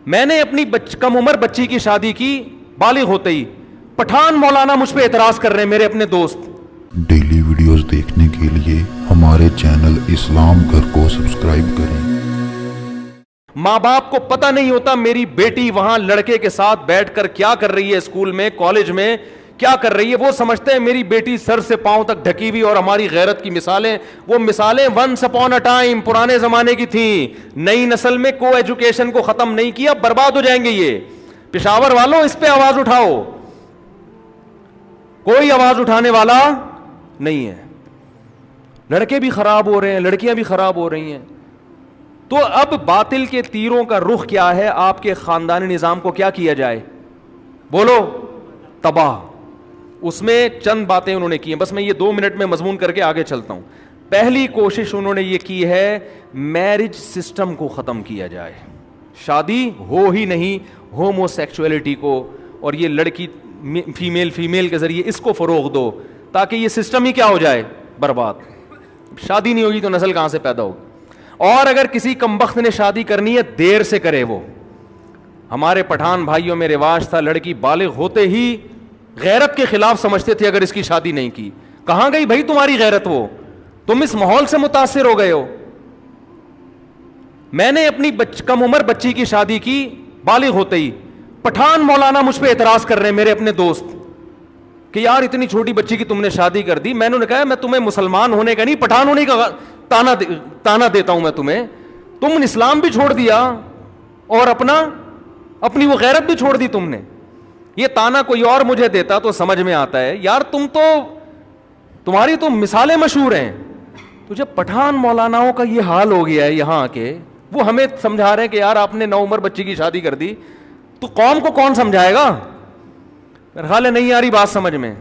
میں نے اپنی کم عمر بچی کی شادی کی بالغ ہوتے ہی. پٹھان مولانا مجھ پہ اعتراض کر رہے ہیں میرے اپنے دوست. ڈیلی ویڈیوز دیکھنے کے لیے ہمارے چینل اسلام گھر کو سبسکرائب کریں. ماں باپ کو پتہ نہیں ہوتا میری بیٹی وہاں لڑکے کے ساتھ بیٹھ کر کیا کر رہی ہے, اسکول میں کالج میں کیا کر رہی ہے. وہ سمجھتے ہیں میری بیٹی سر سے پاؤں تک ڈھکی ہوئی, اور ہماری غیرت کی مثالیں, وہ مثالیں ونس اپون اے ٹائم پرانے زمانے کی تھیں. نئی نسل میں کو ایجوکیشن کو ختم نہیں کیا, برباد ہو جائیں گے یہ. پشاور والوں اس پہ آواز اٹھاؤ, کوئی آواز اٹھانے والا نہیں ہے. لڑکے بھی خراب ہو رہے ہیں, لڑکیاں بھی خراب ہو رہی ہیں. تو اب باطل کے تیروں کا رخ کیا ہے؟ آپ کے خاندانی نظام کو کیا کیا جائے؟ بولو, تباہ. اس میں چند باتیں انہوں نے کی ہیں, بس میں یہ 2 منٹ میں مضمون کر کے آگے چلتا ہوں. پہلی کوشش انہوں نے یہ کی ہے میرج سسٹم کو ختم کیا جائے, شادی ہو ہی نہیں, ہومو سیکچولیٹی کو اور یہ لڑکی فیمیل کے ذریعے اس کو فروغ دو تاکہ یہ سسٹم ہی کیا ہو جائے, برباد. شادی نہیں ہوگی تو نسل کہاں سے پیدا ہوگی؟ اور اگر کسی کمبخت نے شادی کرنی ہے دیر سے کرے. وہ ہمارے پٹھان بھائیوں میں رواج تھا لڑکی بالغ ہوتے ہی غیرت کے خلاف سمجھتے تھے اگر اس کی شادی نہیں کی. کہاں گئی بھائی تمہاری غیرت؟ وہ تم اس ماحول سے متاثر ہو گئے ہو. میں نے اپنی کم عمر بچی کی شادی کی بالغ ہوتے ہی. پٹھان مولانا مجھ پہ اعتراض کر رہے ہیں میرے اپنے دوست کہ یار اتنی چھوٹی بچی کی تم نے شادی کر دی. میں نے کہا میں تمہیں مسلمان ہونے کا نہیں پٹھان ہونے کا تانا دیتا ہوں میں تمہیں. تم نے اسلام بھی چھوڑ دیا اور اپنی وہ غیرت بھی چھوڑ دی تم نے. یہ تانا کوئی اور مجھے دیتا تو سمجھ میں آتا ہے یار, تمہاری تو مثالیں مشہور ہیں. تو جب پٹھان مولاناؤں کا یہ حال ہو گیا ہے یہاں آ کے, وہ ہمیں سمجھا رہے ہیں کہ یار آپ نے 9 عمر بچی کی شادی کر دی, تو قوم کو کون سمجھائے گا؟ میرا خیال ہے نہیں آ رہی بات سمجھ میں.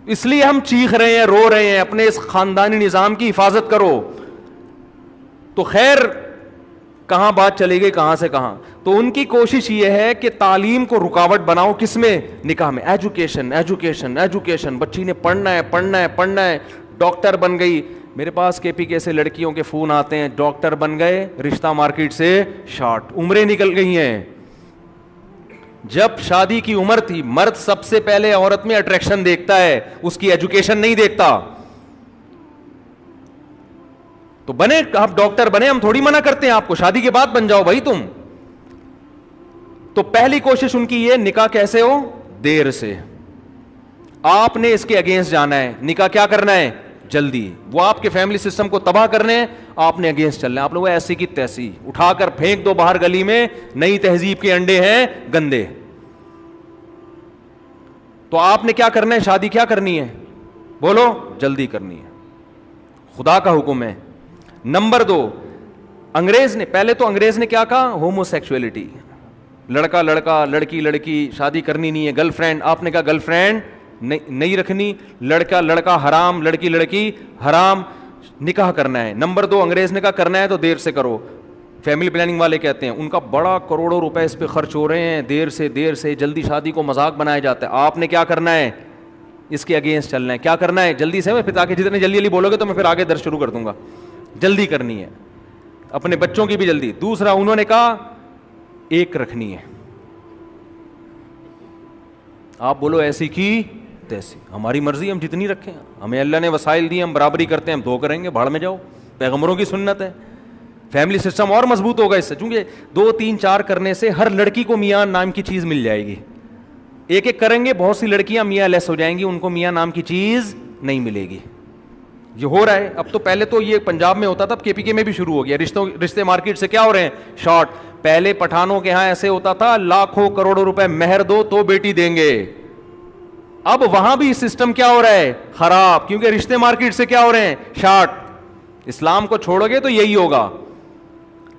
اس لیے ہم چیخ رہے ہیں, رو رہے ہیں, اپنے اس خاندانی نظام کی حفاظت کرو. تو خیر کہاں بات چلی گئی, کہاں سے کہاں. تو ان کی کوشش یہ ہے کہ تعلیم کو رکاوٹ بناؤ. کس میں؟ نکاح میں. ایجوکیشن ایجوکیشن ایجوکیشن, بچی نے پڑھنا ہے پڑھنا ہے پڑھنا ہے. ڈاکٹر بن گئی. میرے پاس کے پی کے سے لڑکیوں کے فون آتے ہیں, ڈاکٹر بن گئے, رشتہ مارکیٹ سے شارٹ, عمریں نکل گئی ہیں. جب شادی کی عمر تھی, مرد سب سے پہلے عورت میں اٹریکشن دیکھتا ہے, اس کی ایجوکیشن نہیں دیکھتا. تو بنے, آپ ڈاکٹر بنے, ہم تھوڑی منع کرتے ہیں آپ کو, شادی کے بعد بن جاؤ بھائی تم. تو پہلی کوشش ان کی یہ, نکاح کیسے ہو؟ دیر سے. آپ نے اس کے اگینسٹ جانا ہے. نکاح کیا کرنا ہے؟ جلدی. وہ آپ کے فیملی سسٹم کو تباہ کرنے ہیں, آپ نے اگینسٹ چلنا ہے. آپ لوگ ایسی کی تیسی اٹھا کر پھینک دو باہر گلی میں, نئی تہذیب کے انڈے ہیں گندے. تو آپ نے کیا کرنا ہے؟ شادی کیا کرنی ہے؟ بولو, جلدی کرنی ہے. خدا کا حکم ہے. نمبر 2, انگریز نے, پہلے تو انگریز نے کیا کہا؟ ہومو سیکچولیٹی, لڑکا لڑکا لڑکی لڑکی, شادی کرنی نہیں ہے. گرل فرینڈ, آپ نے کہا گرل فرینڈ نہیں رکھنی. لڑکا لڑکا حرام, لڑکی لڑکی حرام, نکاح کرنا ہے. نمبر 2, انگریز نے کہا کرنا ہے تو دیر سے کرو. فیملی پلاننگ والے کہتے ہیں ان کا بڑا کروڑوں روپے اس پہ خرچ ہو رہے ہیں, دیر سے جلدی شادی کو مذاق بنایا جاتا ہے. آپ نے کیا کرنا ہے؟ اس کے اگینسٹ چلنا ہے. کیا کرنا ہے؟ جلدی سے. پھر تاکہ جتنے جلدی بولو گے تو میں پھر آگے درس شروع کر دوں گا. جلدی کرنی ہے, اپنے بچوں کی بھی جلدی. دوسرا انہوں نے کہا ایک رکھنی ہے. آپ بولو ایسی کی تیسی, ہماری مرضی, ہم جتنی رکھیں. ہمیں اللہ نے وسائل دی, ہم برابری کرتے ہیں, ہم 2 کریں گے, بھاڑ میں جاؤ. پیغمبروں کی سنت ہے. فیملی سسٹم اور مضبوط ہوگا اس سے, چونکہ 2 3 4 کرنے سے ہر لڑکی کو میاں نام کی چیز مل جائے گی. ایک ایک کریں گے, بہت سی لڑکیاں میاں لیس ہو جائیں گی, ان کو میاں نام کی چیز نہیں ملے گی. یہ ہو رہا ہے اب. تو پہلے تو یہ پنجاب میں ہوتا تھا, اب کے پی کے میں بھی شروع ہو گیا. رشتے مارکیٹ سے کیا ہو رہے ہیں؟ شارٹ. پہلے پٹھانوں کے ہاں ایسے ہوتا تھا, لاکھوں کروڑوں روپے مہر دو تو بیٹی دیں گے. اب وہاں بھی سسٹم کیا ہو رہا ہے؟ خراب, کیونکہ رشتے مارکیٹ سے کیا ہو رہے ہیں؟ شارٹ. اسلام کو چھوڑو گے تو یہی ہوگا.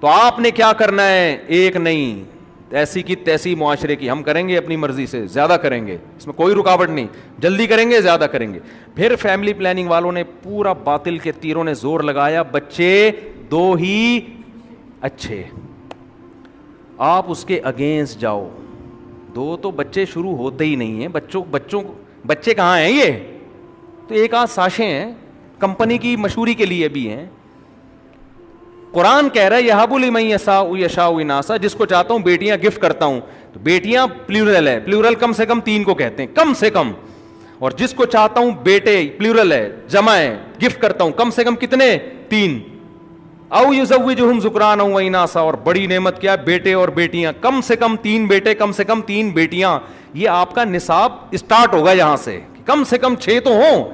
تو آپ نے کیا کرنا ہے؟ ایک نہیں, ایسی کی تیسی معاشرے کی. ہم کریں گے اپنی مرضی سے, زیادہ کریں گے, اس میں کوئی رکاوٹ نہیں. جلدی کریں گے, زیادہ کریں گے. پھر فیملی پلاننگ والوں نے پورا باطل کے تیروں نے زور لگایا, بچے 2 ہی اچھے. آپ اس کے اگینسٹ جاؤ. 2 تو بچے شروع ہوتے ہی نہیں ہیں. بچے کہاں ہیں؟ یہ تو ایک آدھ ساشیں ہیں, کمپنی کی مشہوری کے لیے بھی ہیں. قرآن کہہ رہا ہے یہب لمن یشاء یشاء اناسا، جس کو چاہتا ہوں بیٹیاں گفٹ کرتا ہوں. تو بیٹیاں پلیورل ہے، پلیورل کم سے کم 3 کو کہتے ہیں، کم سے کم. اور جس کو چاہتا ہوں بیٹے پلیورل ہے، جمع ہے، گفٹ کرتا ہوں کم سے کم کتنے؟ 3. او یزوجہم ذکرانا و اناسا، اور بڑی نعمت کیا؟ بیٹے اور بیٹیاں، کم سے کم 3 بیٹے، کم سے کم 3 بیٹیاں. یہ آپ کا نصاب اسٹارٹ ہوگا یہاں سے، کم 6 تو ہوں.